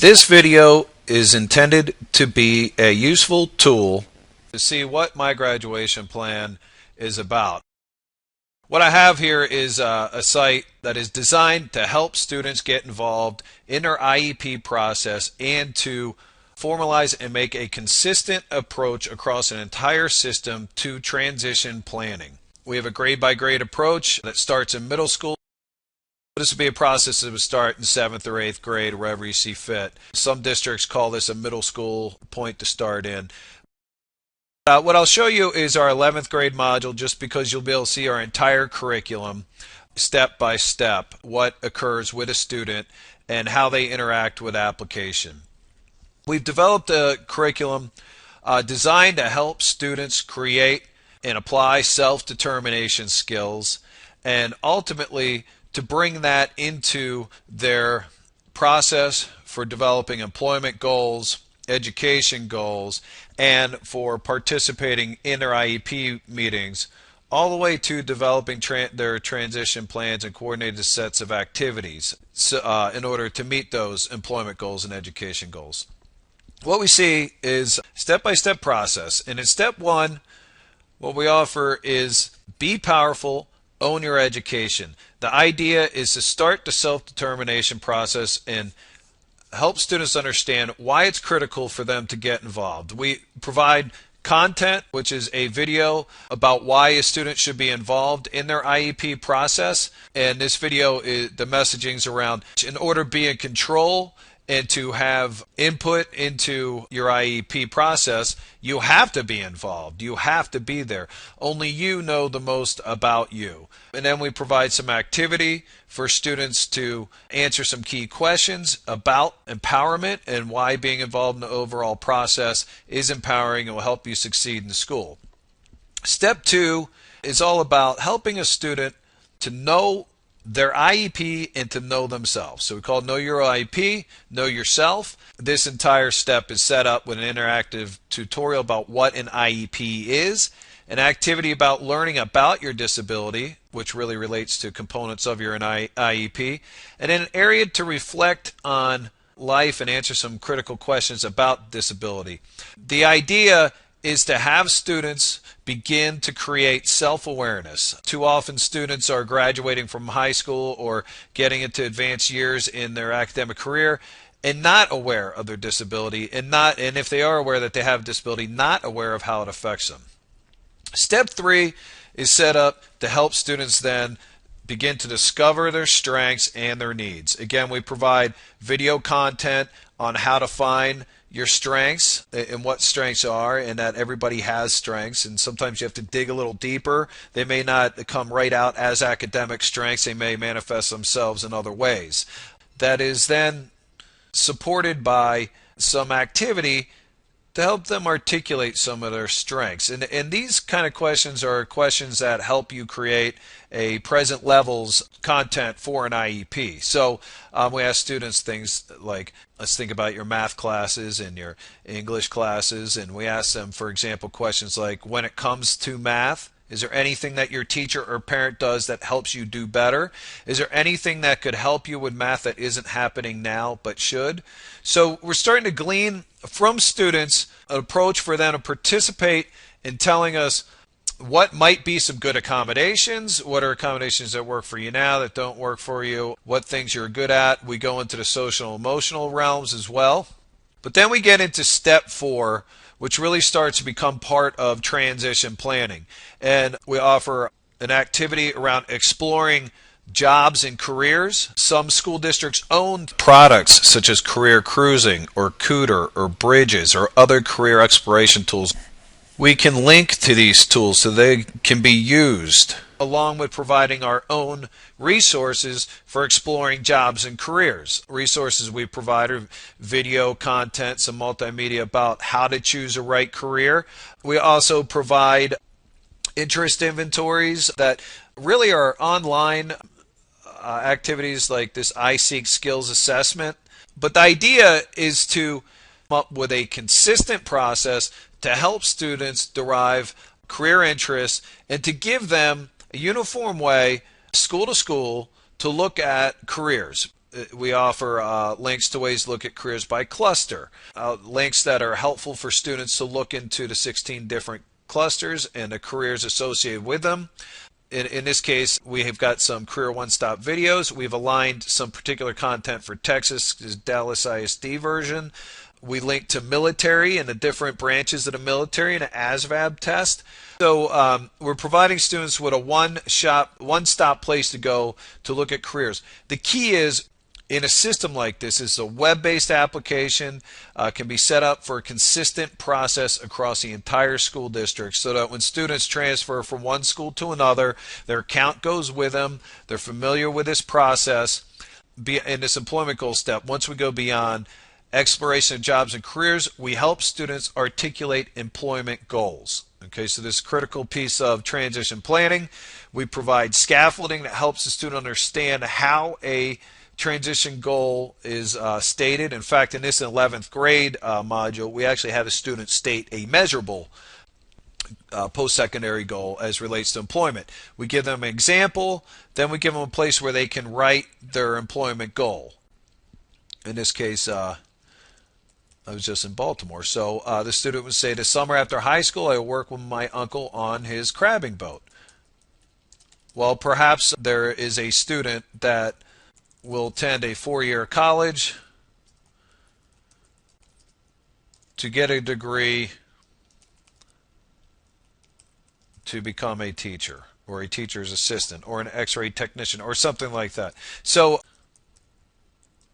This video is intended to be a useful tool to see what my graduation plan is about. What I have here is a site that is designed to help students get involved in their IEP process and to formalize and make a consistent approach across an entire system to transition planning. We have a grade-by-grade approach that starts in middle school. This would be a process that would start in 7th or 8th grade, wherever you see fit. Some districts call this a middle school point to start in. What I'll show you is our 11th grade module, just because you'll be able to see our entire curriculum step by step, what occurs with a student and how they interact with application. We've developed a curriculum designed to help students create and apply self-determination skills, and ultimately to bring that into their process for developing employment goals, education goals, and for participating in their IEP meetings, all the way to developing their transition plans and coordinated sets of activities in order to meet those employment goals and education goals. What we see is step-by-step process, and in step 1, what we offer is be powerful, own your education. The idea is to start the self-determination process and help students understand why it's critical for them to get involved. We provide content, which is a video about why a student should be involved in their IEP process. And this video, the messaging's around in order to be in control and to have input into your IEP process, you have to be involved. You have to be there. Only you know the most about you. And then we provide some activity for students to answer some key questions about empowerment and why being involved in the overall process is empowering and will help you succeed in school. Step 2 is all about helping a student to know their IEP and to know themselves. So we call it Know Your IEP, Know Yourself. This entire step is set up with an interactive tutorial about what an IEP is, an activity about learning about your disability, which really relates to components of your IEP, and then an area to reflect on life and answer some critical questions about disability. The idea is to have students begin to create self-awareness. Too often students are graduating from high school or getting into advanced years in their academic career and not aware of their disability, and if they are aware that they have a disability, not aware of how it affects them. Step 3 is set up to help students then begin to discover their strengths and their needs. Again, we provide video content on how to find your strengths and what strengths are, and that everybody has strengths, and sometimes you have to dig a little deeper. They may not come right out as academic strengths. They may manifest themselves in other ways. That is then supported by some activity to help them articulate some of their strengths. And these kind of questions are questions that help you create a present levels content for an IEP. So we ask students things like, let's think about your math classes and your English classes, and we ask them, for example, questions like, when it comes to math, is there anything that your teacher or parent does that helps you do better? Is there anything that could help you with math that isn't happening now but should? So we're starting to glean from students an approach for them to participate in telling us what might be some good accommodations, what are accommodations that work for you now that don't work for you, what things you're good at. We go into the social emotional realms as well. But then we get into step 4, which really starts to become part of transition planning. And we offer an activity around exploring jobs and careers. Some school districts own products such as Career Cruising or Cooter or Bridges or other career exploration tools. We can link to these tools so they can be used, along with providing our own resources for exploring jobs and careers. Resources we provide are video content, some multimedia about how to choose a right career. We also provide interest inventories that really are online activities like this iSeek skills assessment. But the idea is to come up with a consistent process to help students derive career interests and to give them a uniform way, school to school, to look at careers. We offer links to ways to look at careers by cluster, links that are helpful for students to look into the 16 different clusters and the careers associated with them. In this case, we have got some Career One-Stop videos. We've aligned some particular content for Texas, Dallas ISD version. We link to military and the different branches of the military and an ASVAB test. So we're providing students with a one-stop place to go to look at careers. The key is, in a system like this, is a web-based application, can be set up for a consistent process across the entire school district so that when students transfer from one school to another, their account goes with them, they're familiar with this process. In this employment goal step, once we go beyond exploration of jobs and careers, we help students articulate employment goals. Okay, so this critical piece of transition planning, we provide scaffolding that helps the student understand how a transition goal is stated. In fact, in this 11th grade module, we actually have a student state a measurable post-secondary goal as relates to employment. We give them an example, then we give them a place where they can write their employment goal. In this case, I was just in Baltimore. So the student would say, this summer after high school, I will work with my uncle on his crabbing boat. Well, perhaps there is a student that will attend a 4-year college to get a degree to become a teacher or a teacher's assistant or an x-ray technician or something like that. So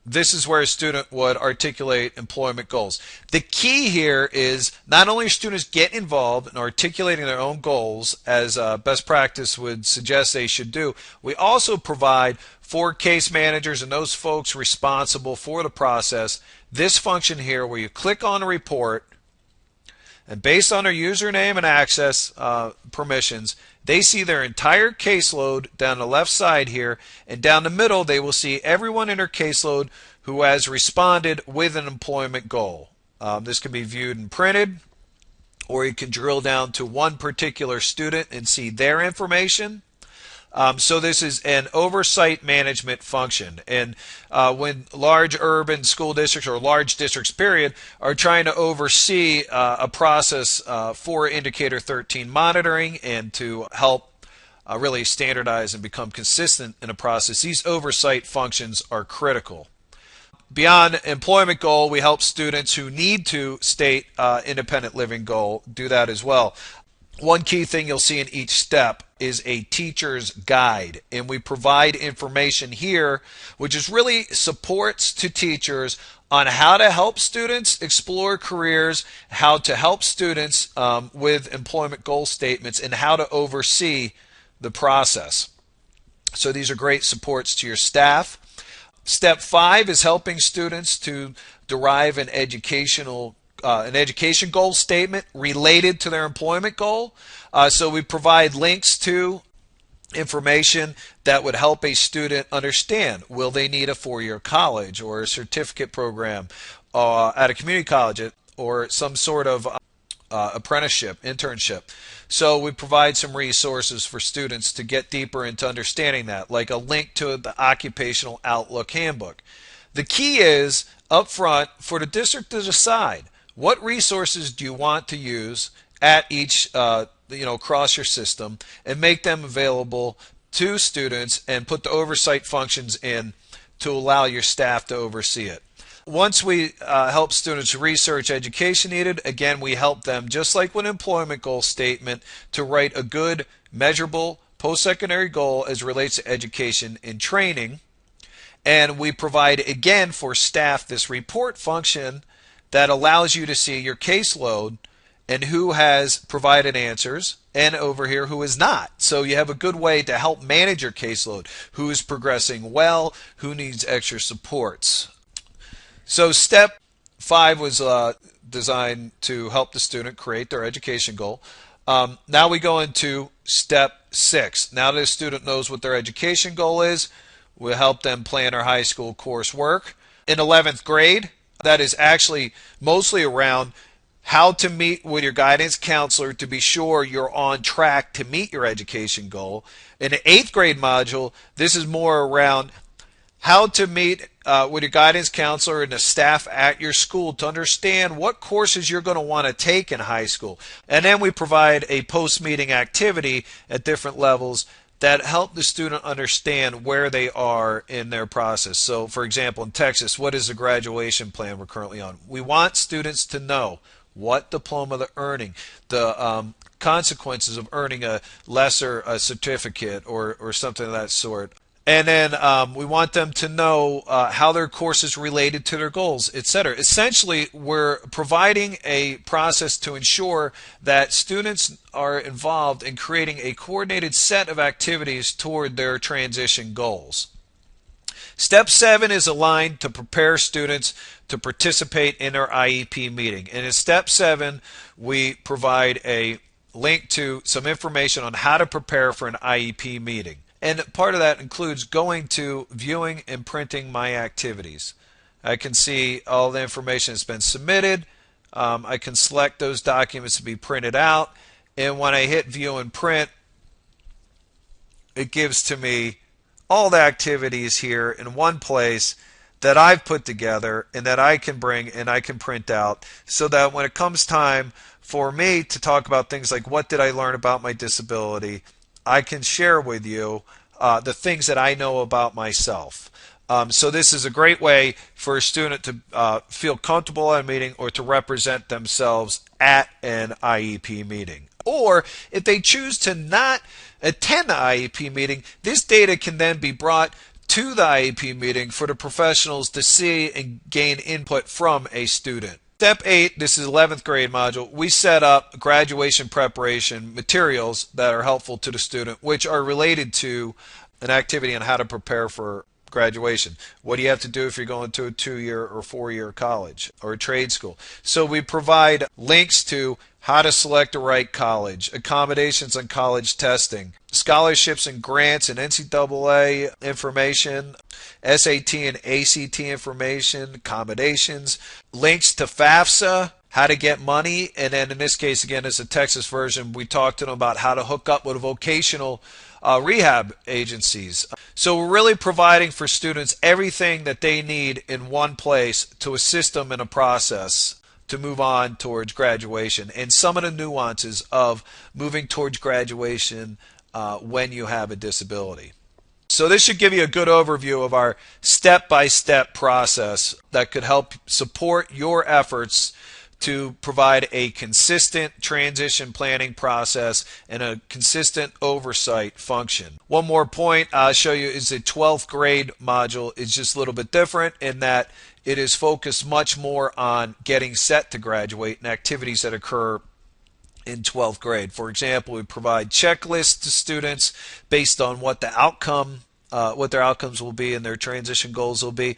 this is where a student would articulate employment goals. The key here is not only are students get involved in articulating their own goals, as best practice would suggest they should do, we also provide for case managers and those folks responsible for the process this function here where you click on a report, and based on their username and access permissions, they see their entire caseload down the left side here, and down the middle they will see everyone in their caseload who has responded with an employment goal. This can be viewed and printed, or you can drill down to one particular student and see their information. So this is an oversight management function, and when large urban school districts or large districts period are trying to oversee a process for indicator 13 monitoring and to help really standardize and become consistent in a process, these oversight functions are critical. Beyond employment goal, we help students who need to state independent living goal do that as well. One key thing you'll see in each step is a teacher's guide, and we provide information here which is really supports to teachers on how to help students explore careers, how to help students with employment goal statements, and how to oversee the process. So these are great supports to your staff. Step 5 is helping students to derive an education goal statement related to their employment goal. So we provide links to information that would help a student understand, will they need a 4-year college or a certificate program at a community college or some sort of apprenticeship, internship. So we provide some resources for students to get deeper into understanding that, like a link to the Occupational Outlook Handbook. The key is up front for the district to decide what resources do you want to use at each, across your system, and make them available to students and put the oversight functions in to allow your staff to oversee it. Once we help students research education needed, again, we help them, just like with an employment goal statement, to write a good, measurable post-secondary goal as relates to education and training. And we provide, again, for staff this report function that allows you to see your caseload and who has provided answers, and over here who is not. So you have a good way to help manage your caseload, who is progressing well, who needs extra supports. So step 5 was designed to help the student create their education goal. Now we go into step 6. Now that the student knows what their education goal is, we'll help them plan their high school coursework. In 11th grade, that is actually mostly around how to meet with your guidance counselor to be sure you're on track to meet your education goal. In the 8th grade module, this is more around how to meet with your guidance counselor and the staff at your school to understand what courses you're going to want to take in high school. And then we provide a post-meeting activity at different levels that help the student understand where they are in their process. So, for example, in Texas, what is the graduation plan we're currently on? We want students to know what diploma they're earning, the consequences of earning a lesser certificate or something of that sort. And then we want them to know how their course is related to their goals, etc. Essentially, we're providing a process to ensure that students are involved in creating a coordinated set of activities toward their transition goals. Step 7 is aligned to prepare students to participate in their IEP meeting. And in Step 7, we provide a link to some information on how to prepare for an IEP meeting. And part of that includes going to viewing and printing my activities. I can see all the information that's been submitted. I can select those documents to be printed out. And when I hit view and print, it gives to me all the activities here in one place that I've put together and that I can bring and I can print out, so that when it comes time for me to talk about things like what did I learn about my disability, I can share with you the things that I know about myself. So this is a great way for a student to feel comfortable at a meeting or to represent themselves at an IEP meeting. Or if they choose to not attend the IEP meeting, this data can then be brought to the IEP meeting for the professionals to see and gain input from a student. Step 8, this is 11th grade module, we set up graduation preparation materials that are helpful to the student, which are related to an activity on how to prepare for graduation. What do you have to do if you're going to a 2-year or 4-year college or a trade school? So we provide links to how to select the right college, accommodations on college testing, scholarships and grants and NCAA information, SAT and ACT information, accommodations, links to FAFSA, how to get money, and then in this case, again, it's a Texas version, we talked to them about how to hook up with vocational rehab agencies. So we're really providing for students everything that they need in one place to assist them in a process to move on towards graduation, and some of the nuances of moving towards graduation when you have a disability. So this should give you a good overview of our step-by-step process that could help support your efforts to provide a consistent transition planning process and a consistent oversight function. One more point I'll show you is the 12th grade module is just a little bit different in that it is focused much more on getting set to graduate and activities that occur in 12th grade. For example, we provide checklists to students based on what the outcome, what their outcomes will be and their transition goals will be.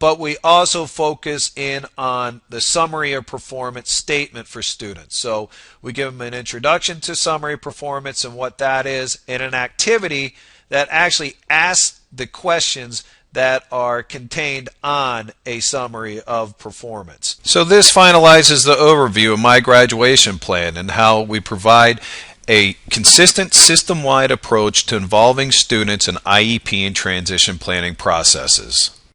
But we also focus in on the summary of performance statement for students. So we give them an introduction to summary performance and what that is, and an activity that actually asks the questions that are contained on a summary of performance. So this finalizes the overview of my graduation plan and how we provide a consistent system-wide approach to involving students in IEP and transition planning processes.